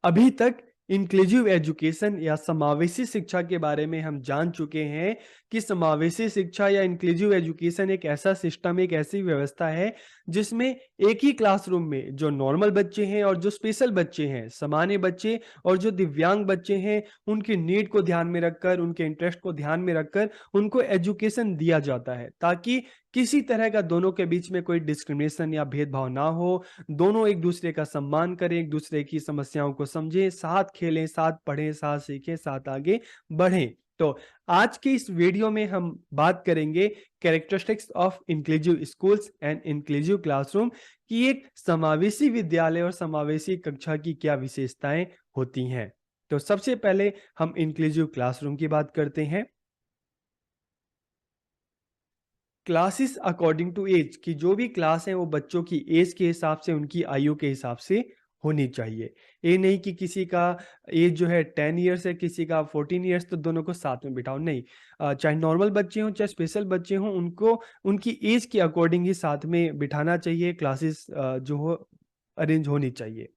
अभी तक inclusive education या समावेशी शिक्षा के बारे में हम जान चुके हैं कि समावेशी शिक्षा या इंक्लूसिव एजुकेशन एक ऐसा सिस्टम, एक ऐसी व्यवस्था है जिसमें एक ही क्लासरूम में जो नॉर्मल बच्चे हैं और जो स्पेशल बच्चे हैं, सामान्य बच्चे और जो दिव्यांग बच्चे हैं, उनकी नीड को ध्यान में रखकर, उनके इंटरेस्ट को ध्यान में रखकर उनको एजुकेशन दिया जाता है, ताकि किसी तरह का दोनों के बीच में कोई डिस्क्रिमिनेशन या भेदभाव ना हो। दोनों एक दूसरे का सम्मान करें, एक दूसरे की समस्याओं को समझें, साथ खेलें, साथ पढ़ें, साथ सीखें, साथ आगे बढ़ें। तो आज की इस वीडियो में हम बात करेंगे characteristics of inclusive schools and inclusive classroom कि एक समावेशी विद्यालय और समावेशी कक्षा की क्या विशेषताएं होती हैं। तो सबसे पहले हम इंक्लूसिव क्लासरूम की बात करते हैं। क्लासेस अकॉर्डिंग टू एज कि जो भी क्लास है वो बच्चों की एज के हिसाब से, उनकी आयु के हिसाब से होनी चाहिए। ये नहीं कि किसी का एज जो है 10 ईयर्स है, किसी का 14 ईयर्स, तो दोनों को साथ में बिठाओ, नहीं। चाहे नॉर्मल बच्चे हों चाहे स्पेशल बच्चे हों, उनको उनकी एज के अकॉर्डिंग ही साथ में बिठाना चाहिए। क्लासेस जो हो अरेंज होनी चाहिए।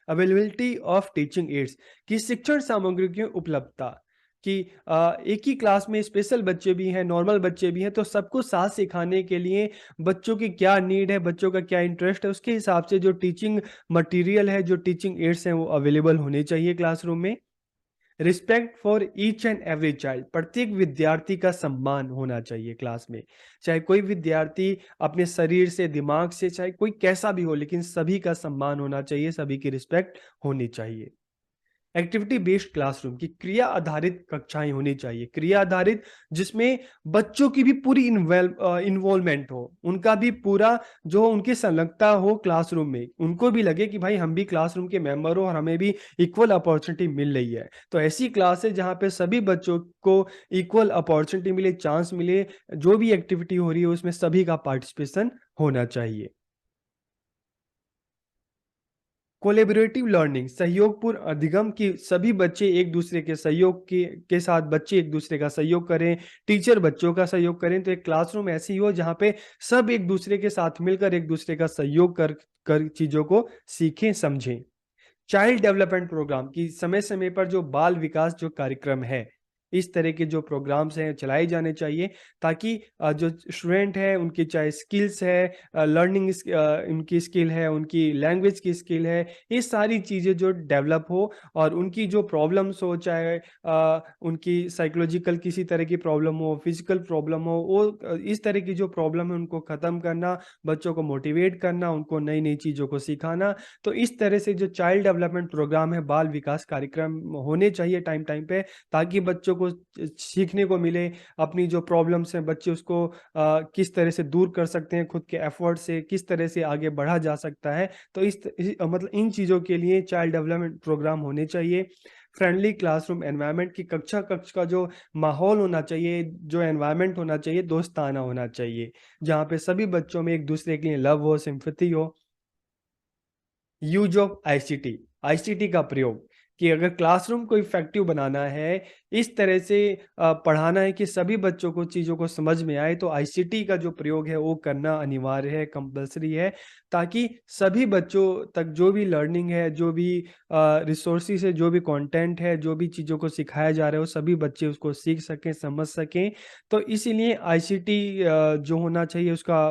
अवेलेबिलिटी ऑफ टीचिंग एड्स कि शिक्षण सामग्री की उपलब्धता कि एक ही क्लास में स्पेशल बच्चे भी हैं, नॉर्मल बच्चे भी हैं, तो सबको साथ सिखाने के लिए बच्चों की क्या नीड है, बच्चों का क्या इंटरेस्ट है, उसके हिसाब से जो टीचिंग मटेरियल है, जो टीचिंग एड्स हैं, वो अवेलेबल होने चाहिए क्लासरूम में। Respect for each and every child, प्रत्येक विद्यार्थी का सम्मान होना चाहिए क्लास में। चाहे कोई विद्यार्थी अपने शरीर से, दिमाग से, चाहे कोई कैसा भी हो, लेकिन सभी का सम्मान होना चाहिए, सभी की रिस्पेक्ट होनी चाहिए। एक्टिविटी बेस्ड क्लासरूम की क्रिया आधारित कक्षाएं होनी चाहिए। क्रिया आधारित जिसमें बच्चों की भी पूरी इन्वॉल्वमेंट हो, उनका भी पूरा जो उनकी संलग्नता हो क्लासरूम में, उनको भी लगे कि भाई हम भी क्लासरूम के मेंबर हो और हमें भी इक्वल अपॉर्चुनिटी मिल रही है। तो ऐसी क्लास है जहाँ पे सभी बच्चों को इक्वल अपॉर्चुनिटी मिले, चांस मिले, जो भी एक्टिविटी हो रही है उसमें सभी का पार्टिसिपेशन होना चाहिए। कोलेबरेटिव लर्निंग सहयोगपूर्ण अधिगम की सभी बच्चे एक दूसरे के सहयोग के साथ बच्चे एक दूसरे का सहयोग करें, टीचर बच्चों का सहयोग करें। तो एक क्लासरूम ऐसी हो जहाँ पे सब एक दूसरे के साथ मिलकर एक दूसरे का सहयोग कर कर चीजों को सीखें, समझें। चाइल्ड डेवलपमेंट प्रोग्राम की समय समय पर जो बाल विकास जो कार्यक्रम है, इस तरह के जो प्रोग्राम्स हैं चलाए जाने चाहिए, ताकि जो स्टूडेंट है उनकी चाहे स्किल्स है, लर्निंग उनकी स्किल है, उनकी लैंग्वेज की स्किल है, ये सारी चीज़ें जो डेवलप हो और उनकी जो प्रॉब्लम्स हो, चाहे उनकी साइकोलॉजिकल किसी तरह की प्रॉब्लम हो, फिजिकल प्रॉब्लम हो, वो इस तरह की जो प्रॉब्लम है उनको ख़त्म करना, बच्चों को मोटिवेट करना, उनको नई नई चीज़ों को सिखाना। तो इस तरह से जो चाइल्ड डेवलपमेंट प्रोग्राम है, बाल विकास कार्यक्रम होने चाहिए टाइम टाइम पे, ताकि बच्चों को सीखने को मिले। अपनी जो प्रॉब्लम्स हैं बच्चे उसको किस तरह से दूर कर सकते हैं, खुद के एफर्ट से किस तरह से आगे बढ़ा जा सकता है। तो मतलब इन चीज़ों के लिए चाइल्ड डेवलपमेंट प्रोग्राम होने चाहिए। फ्रेंडली क्लासरूम एनवायरनमेंट की कक्षा कक्ष का जो माहौल होना चाहिए, जो एनवायरनमेंट होना चाहिए, दोस्ताना होना चाहिए, जहाँ पे सभी बच्चों में एक दूसरे के लिए लव हो, सिंपैथी हो। यूज ऑफ आईसीटी, आईसीटी का प्रयोग कि अगर क्लासरूम को इफेक्टिव बनाना है, इस तरह से पढ़ाना है कि सभी बच्चों को चीज़ों को समझ में आए, तो आईसीटी का जो प्रयोग है वो करना अनिवार्य है, कंपल्सरी है, ताकि सभी बच्चों तक जो भी लर्निंग है, जो भी रिसोर्सेज है, जो भी कंटेंट है, जो भी चीज़ों को सिखाया जा रहा है, वो सभी बच्चे उसको सीख सकें, समझ सकें। तो इसीलिए आईसीटी जो होना चाहिए उसका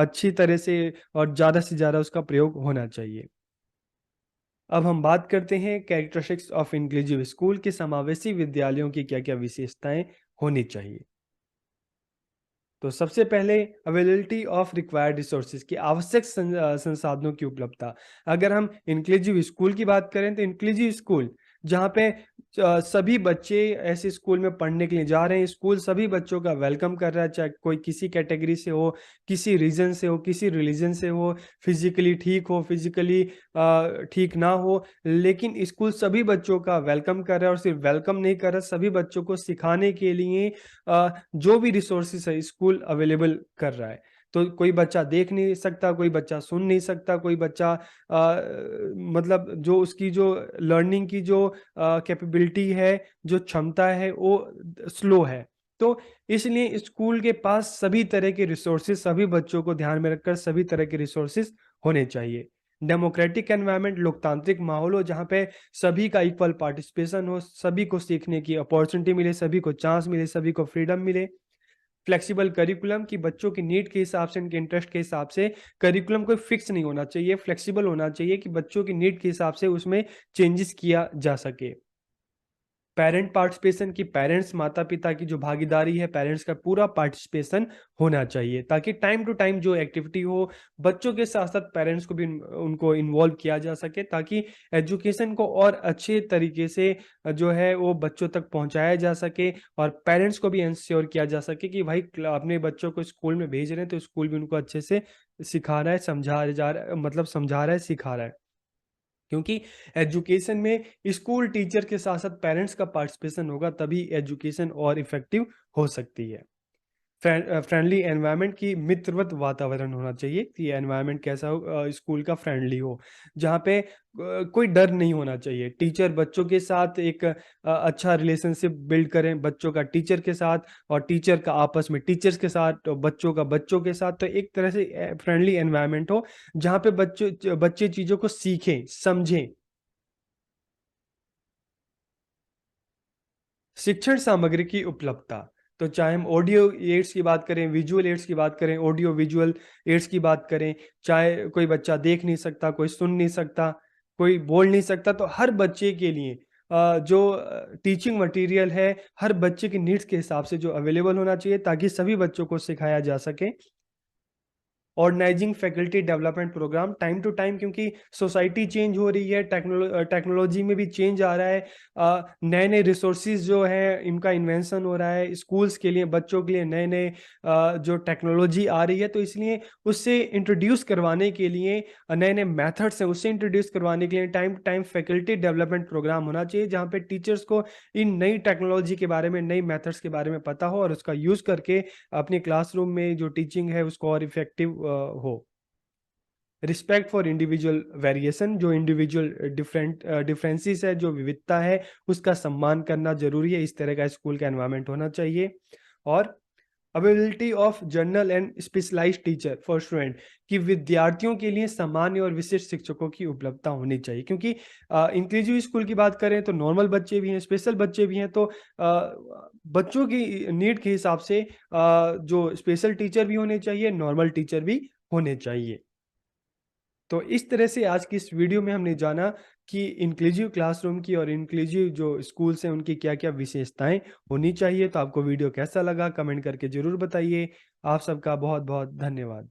अच्छी तरह से और ज़्यादा से ज़्यादा उसका प्रयोग होना चाहिए। अब हम बात करते हैं कैरेक्टरिस्टिक्स ऑफ इंक्लूसिव स्कूल के समावेशी विद्यालयों की क्या-क्या विशेषताएं होनी चाहिए। तो सबसे पहले अवेलेबिलिटी ऑफ रिक्वायर्ड रिसोर्सेज की आवश्यक संसाधनों की उपलब्धता। अगर हम इंक्लूसिव स्कूल की बात करें तो इंक्लूसिव स्कूल जहाँ पे सभी बच्चे ऐसे स्कूल में पढ़ने के लिए जा रहे हैं, स्कूल सभी बच्चों का वेलकम कर रहा है, चाहे कोई किसी कैटेगरी से हो, किसी रीजन से हो, किसी रिलीजन से हो, फिजिकली ठीक हो, फिजिकली ठीक ना हो, लेकिन स्कूल सभी बच्चों का वेलकम कर रहा है। और सिर्फ वेलकम नहीं कर रहा, सभी बच्चों को सिखाने के लिए जो भी रिसोर्सेस है स्कूल अवेलेबल कर रहा है। तो कोई बच्चा देख नहीं सकता, कोई बच्चा सुन नहीं सकता, कोई बच्चा मतलब जो उसकी जो लर्निंग की जो कैपेबिलिटी है, जो क्षमता है, वो स्लो है। तो इसलिए स्कूल के पास सभी तरह के रिसोर्सेस, सभी बच्चों को ध्यान में रखकर सभी तरह के रिसोर्सेस होने चाहिए। डेमोक्रेटिक एनवायरनमेंट, लोकतांत्रिक माहौल हो जहाँ पे सभी का इक्वल पार्टिसिपेशन हो, सभी को सीखने की अपॉर्चुनिटी मिले, सभी को चांस मिले, सभी को फ्रीडम मिले। फ्लेक्सिबल करिकुलम कि बच्चों की नीड के हिसाब से, उनके इंटरेस्ट के हिसाब से करिकुलम कोई फिक्स नहीं होना चाहिए, फ्लेक्सिबल होना चाहिए कि बच्चों की नीड के हिसाब से उसमें चेंजेस किया जा सके। पेरेंट पार्टिसिपेशन की पेरेंट्स, माता-पिता की जो भागीदारी है, पेरेंट्स का पूरा पार्टिसिपेशन होना चाहिए ताकि टाइम टू टाइम जो एक्टिविटी हो, बच्चों के साथ-साथ पेरेंट्स को भी उनको इन्वॉल्व किया जा सके ताकि एजुकेशन को और अच्छे तरीके से जो है वो बच्चों तक पहुँचाया जा सके और पेरेंट्स को भी एंश्योर किया जा सके कि भाई अपने बच्चों को स्कूल में भेज रहे हैं तो स्कूल भी उनको अच्छे से सिखा रहा है, समझा जा रहा मतलब समझा रहा है, सिखा रहा है। क्योंकि एजुकेशन में स्कूल टीचर के साथ-साथ पेरेंट्स का पार्टिसिपेशन होगा तभी एजुकेशन और इफ़ेक्टिव हो सकती है। फ्रेंडली एनवायरनमेंट की मित्रवत वातावरण होना चाहिए कि एनवायरनमेंट कैसा हो, स्कूल का फ्रेंडली हो, जहाँ पे कोई डर नहीं होना चाहिए। टीचर बच्चों के साथ एक अच्छा रिलेशनशिप बिल्ड करें, बच्चों का टीचर के साथ और टीचर का आपस में टीचर्स के साथ, और बच्चों का बच्चों के साथ, तो एक तरह से फ्रेंडली एनवायरनमेंट हो, जहाँ पे बच्चे चीज़ों को सीखें, समझें। शिक्षण सामग्री की उपलब्धता, तो चाहे हम ऑडियो एड्स की बात करें, विजुअल एड्स की बात करें, ऑडियो विजुअल एड्स की बात करें, चाहे कोई बच्चा देख नहीं सकता, कोई सुन नहीं सकता, कोई बोल नहीं सकता, तो हर बच्चे के लिए जो टीचिंग मटेरियल है, हर बच्चे की नीड्स के हिसाब से जो अवेलेबल होना चाहिए ताकि सभी बच्चों को सिखाया जा सके। Organizing faculty development program time to time, क्योंकि सोसाइटी चेंज हो रही है, टेक्नोलॉजी में भी चेंज आ रहा है, नए नए रिसोर्सेज जो है इनका इन्वेंशन हो रहा है, स्कूल्स के लिए बच्चों के लिए नए नए जो टेक्नोलॉजी आ रही है, तो इसलिए उससे इंट्रोड्यूस करवाने के लिए नए नए मेथड्स हैं, उससे इंट्रोड्यूस करवाने के लिए time to time faculty development program होना चाहिए जहाँ पे टीचर्स को इन नई टेक्नोलॉजी के बारे में, नई मेथड्स के बारे में पता हो और उसका यूज़ करके अपने क्लासरूम में जो टीचिंग है उसको और इफ़ेक्टिव हो। रिस्पेक्ट फॉर इंडिविजुअल वेरिएशन, जो इंडिविजुअल डिफरेंसेस है, जो विविधता है, उसका सम्मान करना ज़रूरी है। इस तरह का स्कूल का एनवायरनमेंट होना चाहिए। और availability of general and specialized teacher for student, कि विद्यार्थियों के लिए सामान्य और विशिष्ट शिक्षकों की उपलब्धता होनी चाहिए, क्योंकि इंक्लूसिव स्कूल की बात करें तो नॉर्मल बच्चे भी हैं, स्पेशल बच्चे भी हैं, तो बच्चों की नीड के हिसाब से जो स्पेशल टीचर भी होने चाहिए, नॉर्मल टीचर भी होने चाहिए। तो इस तरह से आज की इस वीडियो में हमने जाना कि इंक्लूसिव क्लासरूम की और इंक्लूसिव जो स्कूल्स हैं उनकी क्या-क्या विशेषताएँ होनी चाहिए। तो आपको वीडियो कैसा लगा कमेंट करके ज़रूर बताइए। आप सबका बहुत-बहुत धन्यवाद।